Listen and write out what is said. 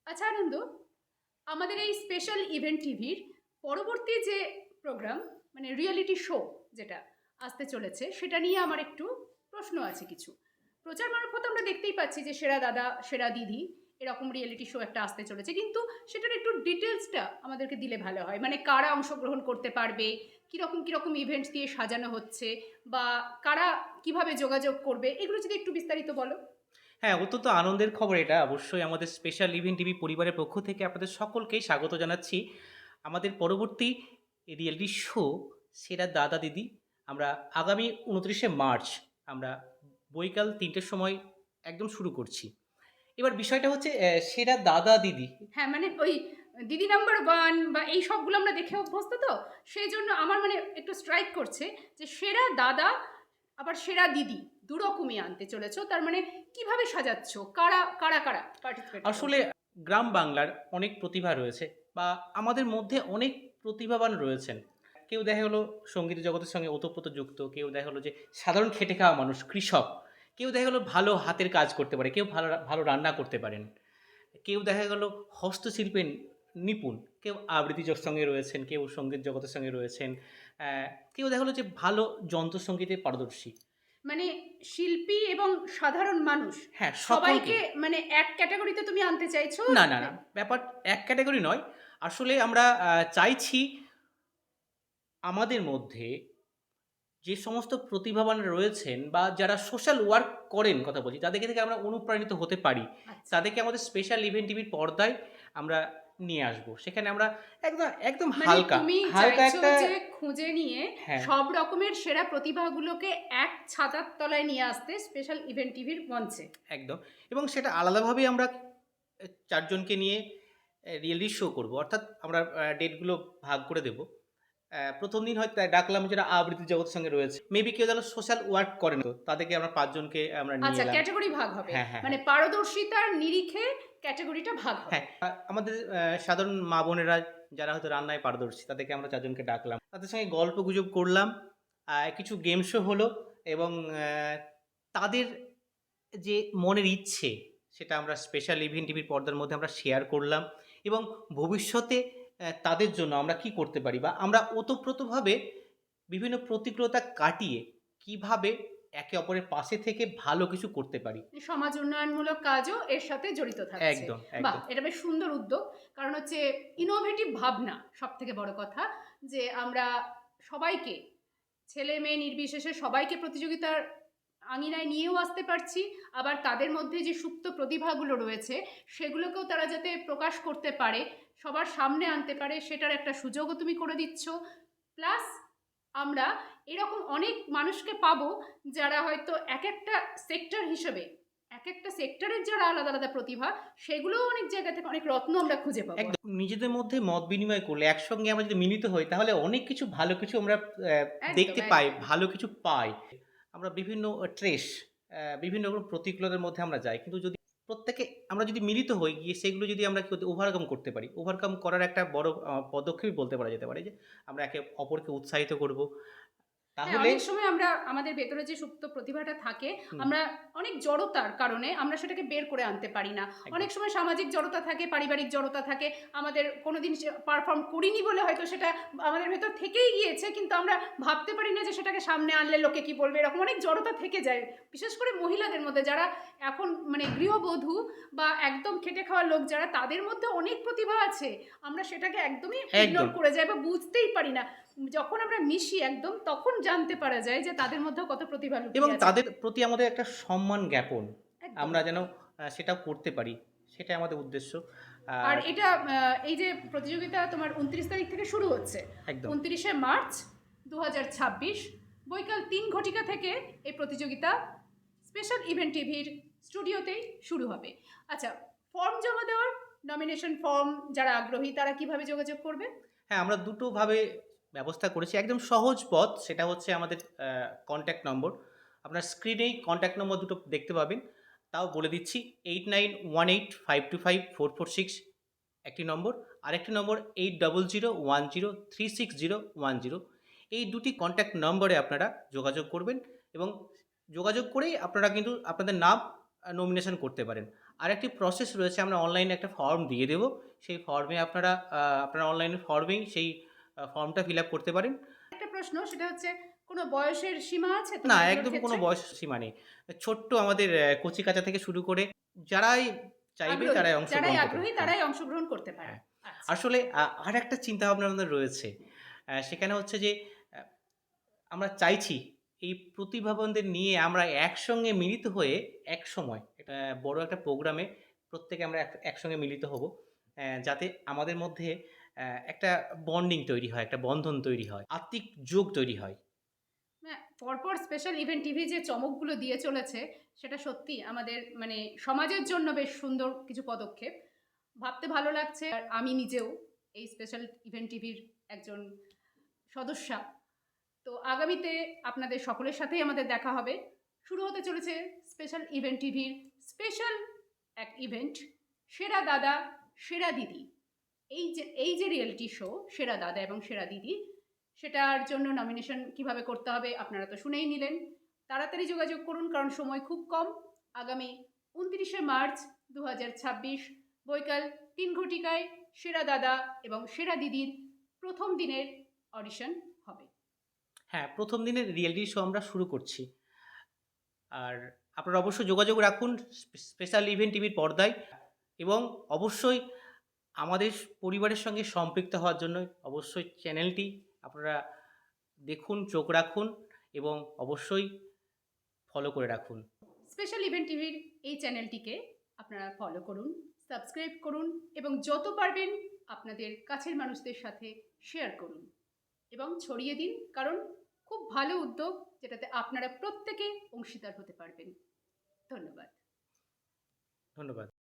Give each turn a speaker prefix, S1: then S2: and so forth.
S1: আচ্ছা আনন্দ, আমাদের এই স্পেশাল ইভেন্ট টিভির পরবর্তী যে প্রোগ্রাম মানে রিয়েলিটি শো যেটা আসতে চলেছে সেটা নিয়ে আমার একটু প্রশ্ন আছে কিছু। প্রচার মারফত আমরা দেখতেই পাচ্ছি যে সেরা দাদা সেরা দিদি এরকম রিয়েলিটি শো একটা আসতে চলেছে, কিন্তু সেটার একটু ডিটেলসটা আমাদেরকে দিলে ভালো হয়। মানে কারা অংশগ্রহণ করতে পারবে, কীরকম কীরকম ইভেন্টস দিয়ে সাজানো হচ্ছে, বা কারা কিভাবে যোগাযোগ করবে, এগুলো যদি একটু বিস্তারিত বলো।
S2: হ্যাঁ, অত্যন্ত আনন্দের খবর এটা। অবশ্যই আমাদের স্পেশাল ইভেন্ট টিভি পরিবারের পক্ষ থেকে আপনাদের সকলকেই স্বাগত জানাচ্ছি। আমাদের পরবর্তী রিয়েলিটি শো সেরা দাদা দিদি আমরা আগামী ২৯শে মার্চ আমরা বৈকাল ৩টের সময় একদম শুরু করছি। এবার বিষয়টা হচ্ছে সেরা দাদা দিদি।
S1: হ্যাঁ, মানে ওই দিদি নাম্বার ওয়ান বা এই সবগুলো আমরা দেখে অভ্যস্ত, তো সেই জন্য আমার মানে একটু স্ট্রাইক করছে যে সেরা দাদা আবার সেরা দিদি দুরকমই আনতে চলেছো। তার মানে কিভাবে সাজাচ্ছ, কারা কারা কারা পার্টিসিপেট
S2: আসলে
S1: করবে?
S2: গ্রাম বাংলার অনেক প্রতিভা রয়েছে বা আমাদের মধ্যে অনেক প্রতিভাবান রয়েছেন। কেউ দেখা গেলো সঙ্গীত জগতের সঙ্গে ওতপ্রোত যুক্ত, কেউ দেখা গেলো যে সাধারণ খেটে খাওয়া মানুষ, কৃষক, কেউ দেখা গেলো ভালো হাতের কাজ করতে পারে, কেউ ভালো ভালো রান্না করতে পারেন, কেউ দেখা গেল হস্তশিল্পে নিপুণ, কেউ আবৃত্তি সঙ্গে রয়েছেন, কেউ সঙ্গীত জগতের সঙ্গে রয়েছেন, কেউ দেখা গেলো যে ভালো যন্ত্রসঙ্গীতে পারদর্শী।
S1: মানে শিল্পী এবং সাধারণ মানুষ
S2: হ্যাঁ, সকলকে।
S1: সবাইকে মানে এক ক্যাটাগরিতে তুমি আনতে চাইছো?
S2: না, না, না। ব্যাপার এক ক্যাটেগরি নয়। আসলে আমরা চাইছি আমাদের মধ্যে যে সমস্ত প্রতিভাবান রয়েছেন বা যারা সোশ্যাল ওয়ার্ক করেন কথা বলছি, তাদেরকে থেকে আমরা অনুপ্রাণিত হতে পারি।
S1: আচ্ছা,
S2: তাদেরকে আমাদের স্পেশাল ইভেন্ট টিভির পর্দায় আমরা নিয়ে আসবো। সেখানে আমরা একদম, একদম
S1: মানে
S2: হালকা,
S1: তুমি
S2: হালকা
S1: চাইছো
S2: একটা।
S1: যে খুঁজে নিয়ে
S2: হ্যাঁ,
S1: সব রকমের সেরা প্রতিভাগুলোকে এক ছাতার তলায় নিয়ে আসতে স্পেশাল ইভেন্ট টিভির মঞ্চে।
S2: একদম। এবং সেটা আলাদাভাবেই আমরা ৪ জনকে নিয়ে রিয়েলিটি শো করব। অর্থাৎ আমরা ডেটগুলো ভাগ করে দেব। ১ম দিন হয়তো ডাকলাম যারা আবৃত্তি জগতের সঙ্গে রয়েছে। মেবি কেউ যারা সোশ্যাল ওয়ার্ক করেন, তো তাদেরকে আমরা ৫ জনকে আমরা নিয়ে
S1: আচ্ছা,
S2: এলাম।
S1: ক্যাটাগরি ভাগ হবে।
S2: হ্যাঁ, হ্যাঁ,
S1: মানে
S2: হ্যাঁ।
S1: পারদর্শিতার নিরিখে ক্যাটাগরিটা ভাগ হবে।
S2: হ্যাঁ, আমাদের সাধারণ মা বোনেরা যারা হয়তো রান্নায় পারদর্শী, তাদেরকে আমরা ৪ জনকে ডাকলাম। তাদের সঙ্গে গল্পগুজব করলাম। কিছু গেম শো হলো এবং তাদের যে মনের ইচ্ছে সেটা আমরা স্পেশাল ইভেন্ট টিভির পর্দার মধ্যে আমরা শেয়ার করলাম এবং ভবিষ্যতে তাদের জন্য আমরা কি করতে পারি বা আমরা ওতপ্রোতভাবে বিভিন্ন প্রতিকূলতা কাটিয়ে কিভাবে একে অপরের পাশে থেকে ভালো কিছু করতে পারি।
S1: সমাজ উন্নয়নমূলক কাজও এর সাথে জড়িত থাকছে।
S2: একদম,
S1: বাহ!
S2: একদম।
S1: এটা বেশ সুন্দর উদ্যোগ। কারণ হচ্ছে ইনোভেটিভ ভাবনা সবথেকে বড় কথা, যে আমরা সবাইকে, ছেলে মেয়ে নির্বিশেষে সবাইকে প্রতিযোগিতার আঙিনায় নিয়েও আসতে পারছি। আবার তাদের মধ্যে যে সুপ্ত প্রতিভাগুলো রয়েছে সেগুলোকেও তারা যাতে প্রকাশ করতে পারে, সবার সামনে আনতে পারে, সেটার একটা সুযোগও তুমি করে দিচ্ছ। প্লাস আমরা এরকম অনেক মানুষকে পাবো যারা হয়তো এক একটা সেক্টর হিসেবে, এক একটা সেক্টরের যারা আলাদা আলাদা প্রতিভা, সেগুলোও অনেক জায়গা থেকে অনেক রত্ন আমরা খুঁজে পাবো।
S2: একদম নিজেদের মধ্যে মত বিনিময় করলে একসঙ্গে আমরা যদি মিলিত হই তাহলে অনেক কিছু ভালো কিছু আমরা
S1: একদম
S2: দেখতে পাই,
S1: একদম।
S2: ভালো কিছু পাই। আমরা বিভিন্ন বিভিন্ন রকম প্রতিকূলতার মধ্যে আমরা যাই। কিন্তু যদি প্রত্যেকে আমরা যদি মিলিত হই, গিয়ে সেগুলো যদি আমরা ওভারকাম করতে পারি। ওভারকাম করার একটা বড় পদক্ষেপই বলতে পারা যেতে পারে যে আমরা একে অপরকে উৎসাহিত করব।
S1: হ্যাঁ,
S2: তাহলে
S1: অনেক সময় আমরা আমাদের ভেতরে যে সুপ্ত প্রতিভাটা থাকে,
S2: হুম,
S1: আমরা অনেক জড়তার কারণে আমরা সেটাকে বের করে আনতে পারি না।
S2: একদম,
S1: অনেক সময় সামাজিক জড়তা থাকে, পারিবারিক জড়তা থাকে। আমাদের কোনোদিন পারফর্ম করিনি বলে হয়তো সেটা আমাদের ভেতর থেকেই গিয়েছে, কিন্তু আমরা ভাবতে পারি না যে সেটাকে সামনে আনলে লোকে কি বলবে। এরকম অনেক জড়তা থেকে যায়, বিশেষ করে মহিলাদের মধ্যে যারা এখন মানে গৃহবধূ বা একদম খেটে খাওয়া লোক যারা, তাদের মধ্যে অনেক প্রতিভা আছে। আমরা সেটাকে একদমই ইগনোর
S2: একদম।
S1: করে যাই বা বুঝতেই পারি না। যখন আমরা মিশি একদম, তখন জানতে পারা যায় যে তাদের মধ্যেও কত প্রতিভা
S2: এবং
S1: লুকিয়ে আছে।
S2: তাদের প্রতি আমাদের একটা সম্মান জ্ঞাপন
S1: একদম।
S2: আমরা যেন সেটাও করতে পারি। সেটাই আমাদের উদ্দেশ্য।
S1: আর
S2: আর
S1: এটা এই যে প্রতিযোগিতা তোমার ২৯ তারিখ থেকে শুরু হচ্ছে,
S2: একদম।
S1: ২৯শে মার্চ ২০২৬ বৈকাল ৩ ঘটিকা থেকে এই প্রতিযোগিতা স্পেশাল ইভেন্ট টিভির স্টুডিওতেই শুরু হবে। আচ্ছা, ফর্ম জমা দেওয়ার, নমিনেশন ফর্ম যারা আগ্রহী তারা কিভাবে যোগাযোগ করবে?
S2: হ্যাঁ, আমরা দুটোভাবে ব্যবস্থা করেছি। একদম সহজ পথ সেটা হচ্ছে আমাদের কনট্যাক্ট নম্বর। আপনার স্ক্রিনেই কনট্যাক্ট নম্বর দুটো দেখতে পাবেন। তাও বলে দিচ্ছি 8918525446 একটি নম্বর। আরেকটি নম্বর 8001036010। এই দুটি কনট্যাক্ট নম্বরে আপনারা যোগাযোগ করবেন এবং যোগাযোগ করেই আপনারা কিন্তু আপনাদের নাম নমিনেশন করতে পারেন। আর একটি প্রসেস রয়েছে, আমরা অনলাইনে একটা ফর্ম দিয়ে দেবো। সেই ফর্মে আপনারা অনলাইনে ফর্মেই সেই ফর্মটা ফিল আপ করতে পারেন।
S1: একটা প্রশ্ন, সেটা হচ্ছে কোনো বয়সের সীমা আছে তো
S2: না,
S1: এগুলোর
S2: একদম কোনো
S1: ক্ষেত্রে?
S2: বয়স সীমা নেই। ছোট্ট আমাদের কচিকাঁচা থেকে শুরু করে যারাই চাইবে
S1: আগ্রহী,
S2: তারাই
S1: যারাই
S2: অংশগ্রহণ করতে
S1: আগ্রহী
S2: পারে। হ্যাঁ,
S1: তারাই অংশগ্রহণ করতে পারে।
S2: হ্যাঁ।
S1: আচ্ছা।
S2: আসলে আরেকটা চিন্তাভাবনা আমাদের রয়েছে। সেখানে হচ্ছে যে আ আমরা চাইছি এই প্রতিভাবানদের নিয়ে আমরা একসঙ্গে মিলিত হয়ে একসময় একটা বড় একটা প্রোগ্রামে প্রত্যেকে আমরা একসঙ্গে মিলিত হব। যাতে আমাদের মধ্যে একটা বন্ডিং তৈরি হয়, একটা বন্ধন তৈরি হয়, আত্মিক যোগ তৈরি হয়।
S1: হ্যাঁ, পরপর স্পেশাল ইভেন্ট টিভি যে চমকগুলো দিয়ে চলেছে, সেটা সত্যি আমাদের মানে সমাজের জন্য বেশ সুন্দর কিছু পদক্ষেপ। ভাবতে ভালো লাগছে। আর আমি নিজেও এই স্পেশাল ইভেন্ট টিভির একজন সদস্যা। তো আগামীতে আপনাদের সকলের সাথেই আমাদের দেখা হবে। শুরু হতে চলেছে স্পেশাল ইভেন্ট টিভির স্পেশাল এক ইভেন্ট, সেরা দাদা সেরা দিদি। এই যে রিয়েলিটি শো সেরা দাদা এবং সেরা দিদি, সেটার জন্য নমিনেশন কিভাবে করতে হবে আপনারা তো শুনেই নিলেন। তাড়াতাড়ি যোগাযোগ করুন, কারণ সময় খুব কম। আগামী ২৯শে মার্চ ২০২৬ বৈকাল ৩ ঘটিকায় সেরা দাদা এবং সেরা দিদির প্রথম দিনের অডিশন হবে।
S2: হ্যাঁ, ১ম দিনের রিয়েলিটি শো আমরা শুরু করছি। আর আপনারা অবশ্যই যোগাযোগ রাখুন স্পেশাল ইভেন্ট টিভির পর্দায়, এবং অবশ্যই আমাদের পরিবারের সঙ্গে সম্পৃক্ত হওয়ার জন্য অবশ্যই চ্যানেলটি আপনারা দেখুন, চোখ রাখুন এবং অবশ্যই ফলো করে রাখুন।
S1: স্পেশাল ইভেন্ট টিভির এই চ্যানেলটিকে আপনারা ফলো করুন, সাবস্ক্রাইব করুন এবং যত পারবেন আপনাদের কাছের মানুষদের সাথে শেয়ার করুন এবং ছড়িয়ে দিন, কারণ খুব ভালো উদ্যোগ, যেটাতে আপনারা প্রত্যেকে অংশীদার হতে পারবেন। ধন্যবাদ।
S2: ধন্যবাদ।